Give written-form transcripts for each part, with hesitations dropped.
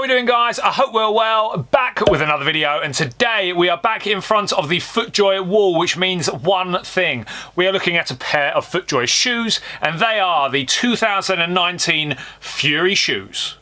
we doing, guys? I hope we're well. Back with another video, and today we are back in front of the Footjoy wall, which means one thing. We are looking at a pair of Footjoy shoes, and they are the 2019 Fury shoes.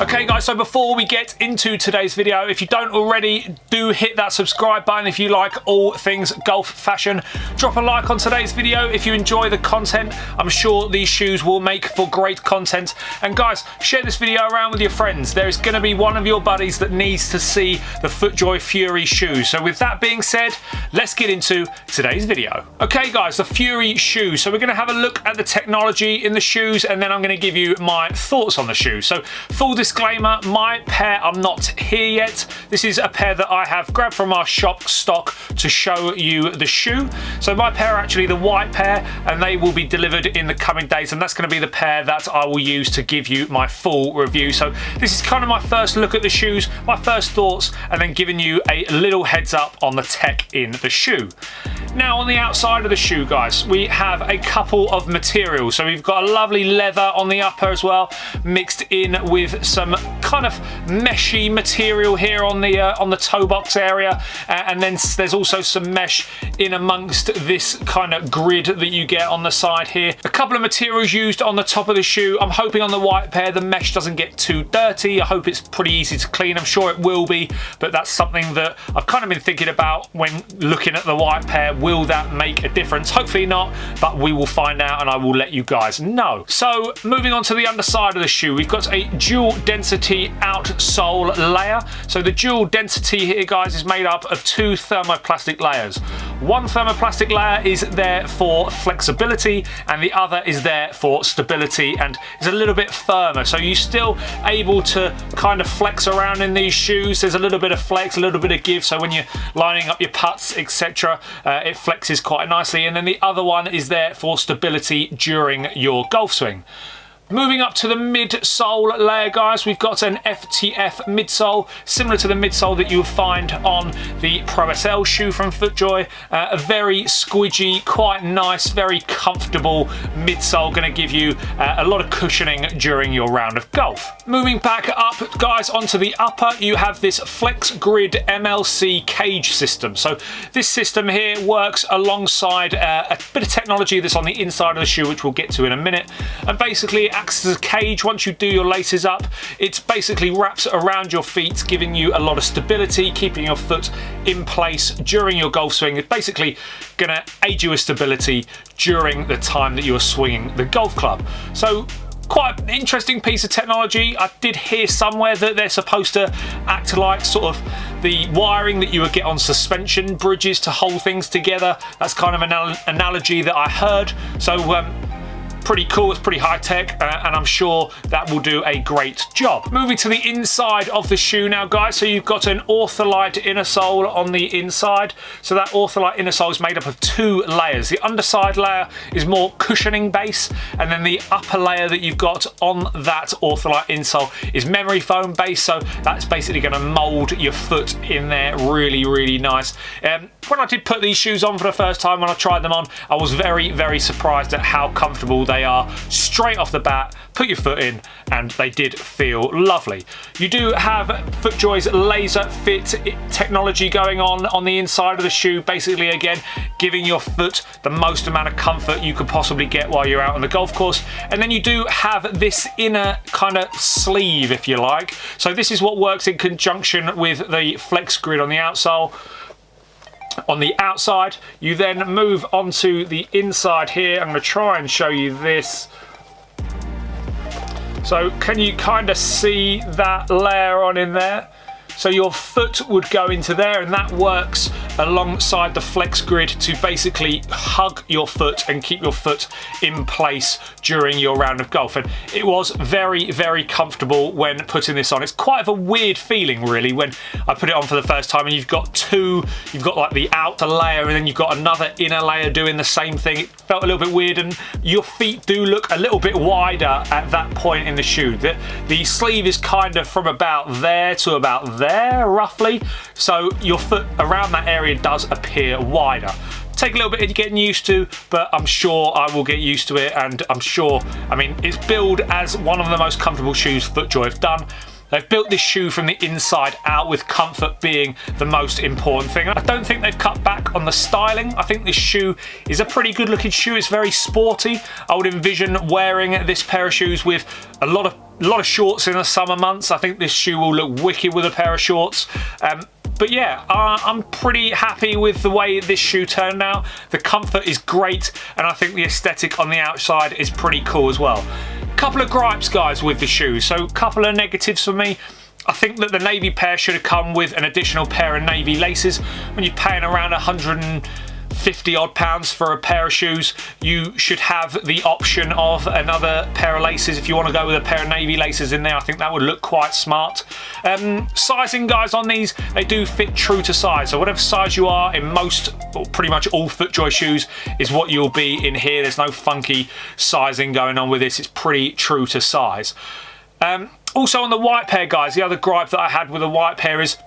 Okay guys, so before we get into today's video, if you don't already, do hit that subscribe button if you like all things golf fashion. Drop a like on today's video if you enjoy the content. I'm sure these shoes will make for great content. And guys, share this video around with your friends. There's going to be one of your buddies that needs to see the Footjoy Fury shoes. So with that being said, let's get into today's video. Okay guys, the Fury shoes. So we're going to have a look at the technology in the shoes, and then I'm going to give you my thoughts on the shoes. So full disclaimer, my pair are not here yet. This is a pair that I have grabbed from our shop stock to show you the shoe. So my pair are actually the white pair, and they will be delivered in the coming days, and that's going to be the pair that I will use to give you my full review. So this is kind of my first look at the shoes, my first thoughts, and then giving you a little heads up on the tech in the shoe. Now on the outside of the shoe, guys, we have a couple of materials. So we've got a lovely leather on the upper as well, mixed in with some kind of meshy material here on the toe box area, and then there's also some mesh in amongst this kind of grid that you get on the side here. A couple of materials used on the top of the shoe. I'm hoping on the white pair the mesh doesn't get too dirty. I hope it's pretty easy to clean. I'm sure it will be, but that's something that I've kind of been thinking about when looking at the white pair. Will that make a difference? Hopefully not, but we will find out, and I will let you guys know. So moving on to the underside of the shoe, we've got a dual density outsole layer. So the dual density here, guys, is made up of two thermoplastic layers. One thermoplastic layer is there for flexibility, and the other is there for stability, and is a little bit firmer. So you're still able to kind of flex around in these shoes. There's a little bit of flex, a little bit of give, so when you're lining up your putts, etc., it flexes quite nicely. And then the other one is there for stability during your golf swing. Moving up to the midsole layer, guys, we've got an FTF midsole, similar to the midsole that you'll find on the Pro SL shoe from Footjoy. A very squidgy, quite nice, very comfortable midsole, going to give you a lot of cushioning during your round of golf. Moving back up, guys, onto the upper, you have this Flex Grid MLC cage system. So this system here works alongside a bit of technology that's on the inside of the shoe, which we'll get to in a minute, and basically acts as a cage. Once you do your laces up, it basically wraps around your feet, giving you a lot of stability, keeping your foot in place during your golf swing. It's basically going to aid you with stability during the time that you're swinging the golf club. So quite an interesting piece of technology. I did hear somewhere that they're supposed to act like sort of the wiring that you would get on suspension bridges to hold things together. That's kind of an analogy that I heard. So pretty cool, it's pretty high tech, and I'm sure that will do a great job. Moving to the inside of the shoe now, guys, so you've got an Ortholite inner sole on the inside. So that Ortholite inner sole is made up of two layers. The underside layer is more cushioning base, and then the upper layer that you've got on that Ortholite insole is memory foam base, so that's basically going to mold your foot in there really, really nice. When I did put these shoes on for the first time, when I tried them on, I was very, very surprised at how comfortable they are straight off the bat. Put your foot in, and they did feel lovely. You do have Footjoy's laser fit technology going on the inside of the shoe, basically again giving your foot the most amount of comfort you could possibly get while you're out on the golf course. And then you do have this inner kind of sleeve, if you like. So this is what works in conjunction with the Flex Grid on the outsole. On the outside, you then move onto the inside here. I'm going to try and show you this. So can you kind of see that layer on in there? So your foot would go into there, and that works alongside the flex grid to basically hug your foot and keep your foot in place during your round of golf. And it was very, very comfortable when putting this on. It's quite of a weird feeling really when I put it on for the first time and you've got like the outer layer and then you've got another inner layer doing the same thing. It felt a little bit weird, and your feet do look a little bit wider at that point in the shoe. The sleeve is kind of from about there to about there roughly, so your foot around that area does appear wider. Take a little bit of getting used to, but I'm sure I will get used to it, and I'm sure, I mean, it's billed as one of the most comfortable shoes Footjoy have done. They've built this shoe from the inside out, with comfort being the most important thing. I don't think they've cut back on the styling. I think this shoe is a pretty good looking shoe. It's very sporty. I would envision wearing this pair of shoes with a lot of shorts in the summer months. I think this shoe will look wicked with a pair of shorts. But yeah, I'm pretty happy with the way this shoe turned out. The comfort is great, and I think the aesthetic on the outside is pretty cool as well. Couple of gripes, guys, with the shoe. So couple of negatives for me. I think that the navy pair should have come with an additional pair of navy laces. When you're paying around 150 odd pounds for a pair of shoes, you should have the option of another pair of laces. If you want to go with a pair of navy laces in there, I think that would look quite smart. Sizing, guys, on these, they do fit true to size. So whatever size you are in most, or pretty much all Footjoy shoes, is what you'll be in here. There's no funky sizing going on with this. It's pretty true to size. Also on the white pair, guys, the other gripe that I had with the white pair is,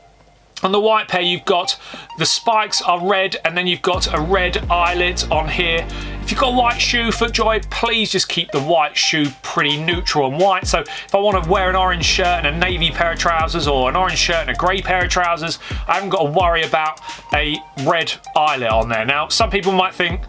on the white pair, you've got the spikes are red, and then you've got a red eyelet on here. If you've got a white shoe, Footjoy, please just keep the white shoe pretty neutral and white. So if I want to wear an orange shirt and a navy pair of trousers, or an orange shirt and a grey pair of trousers, I haven't got to worry about a red eyelet on there. Now, some people might think,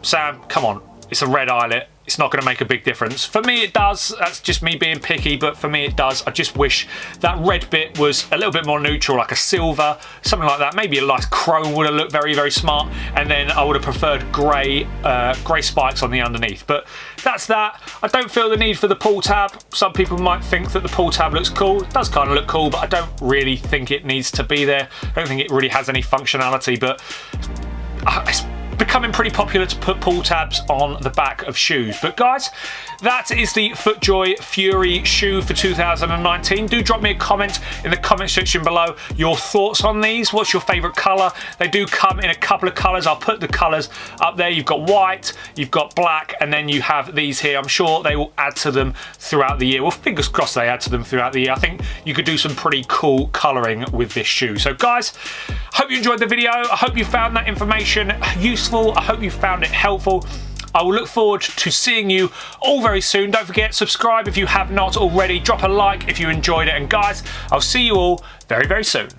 Sam, come on, it's a red eyelet. It's not going to make a big difference. For me, it does. That's just me being picky, but for me, it does. I just wish that red bit was a little bit more neutral, like a silver, something like that. Maybe a nice chrome would have looked very, very smart. And then I would have preferred grey spikes on the underneath. But that's that. I don't feel the need for the pull tab. Some people might think that the pull tab looks cool. It does kind of look cool, but I don't really think it needs to be there. I don't think it really has any functionality, but it's becoming pretty popular to put pull tabs on the back of shoes. But guys, that is the Footjoy Fury shoe for 2019. Do drop me a comment in the comment section below your thoughts on these. What's your favourite colour? They do come in a couple of colours. I'll put the colours up there. You've got white, you've got black, and then you have these here. I'm sure they will add to them throughout the year. Well, fingers crossed they add to them throughout the year. I think you could do some pretty cool colouring with this shoe. So guys, hope you enjoyed the video. I hope you found that information useful. I hope you found it helpful. I will look forward to seeing you all very soon. Don't forget, subscribe if you have not already. Drop a like if you enjoyed it. And guys, I'll see you all very, very soon.